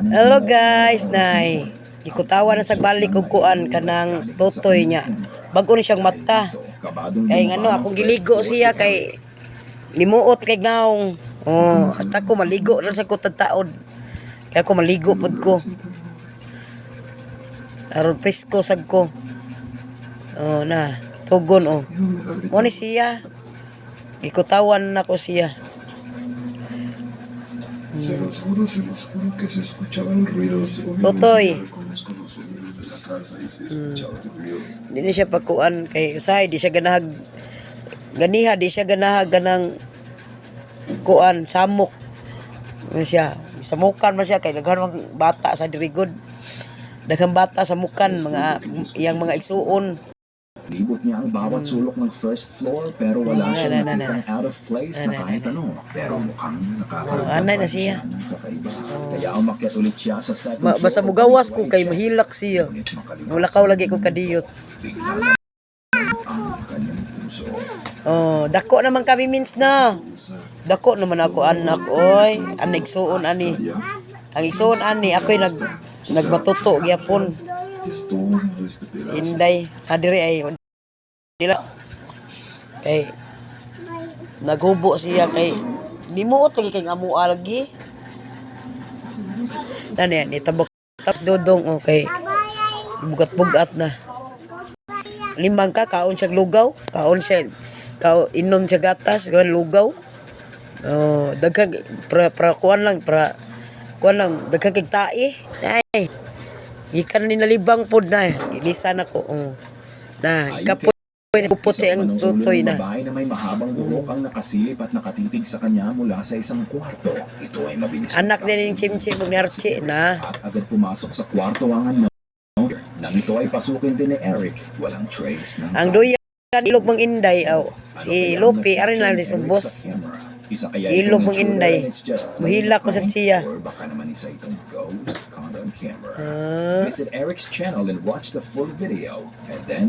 Hello guys, nay. Gikutawa na sa balik og kuan kanang totoy niya. Bago ni siyang mata. Kay ngano akong giligo siya kay limuot kay naong. Oh, hasta ko maligo ra sa kutad-taod. Kaya ako maligo pod ko. Aron presko sad ko. Oh na, tugon oh. Mo ni siya. Gikutawan na ko siya. Seguro que se escuchaban ruidos. Totoy. Conozco los sonidos de la casa y se escuchaban ruidos. Di siya pakuan kay usahay di siya ganahag ganiha di siya ganahag ganang kuan samok. Siya samukan man siya kay daghan bata sa dirigod. Daghang bata sa mukan mga iyang mga igsuon. Libot niya ang bawat sulok ng first floor pero wala siyang nakitang out of place na kahit ano. Pero mukhang anay na siya. Kakaiba. Kaya umakyat ulit siya sa second floor. Basta mugawas ko kay mahilak siya. Mulakaw lagi ko kadiyot. Ang kanyang puso. Oh, dako naman kami means na. Dako naman ako anak oy. Ang igsuon ani. Ang igsuon ani ako'y nagmatuto gyapon. Inday adire ay dila kay naghubo siya kay di mo lagi kay amua lagi nani ni tabok taps dodong okay bugat-bugat na limang ka kaon siya lugaw kaon siya inom siya gatas kaon lugaw oh daghang kuan lang daghang kigtae ay ikan ni nalibang pod na gilisan ako na kapoy kupot siya ang tutoy na babae na may mahabang buhok ang nakasilip at nakatitig sa kanya mula sa isang kwarto. Ito ay mabilis anak din yung chimchim ug narchi na at agad pumasok sa kwarto ang ano nang ito ay pasukin din ni Eric. Walang trace ng ang duyan ilog mang inday si Lupi arin lang di subos isa kaya ilog mang inday mahilak ko sa siya baka naman isa itong ghost caught on camera. Visit Eric's channel and watch the full video and then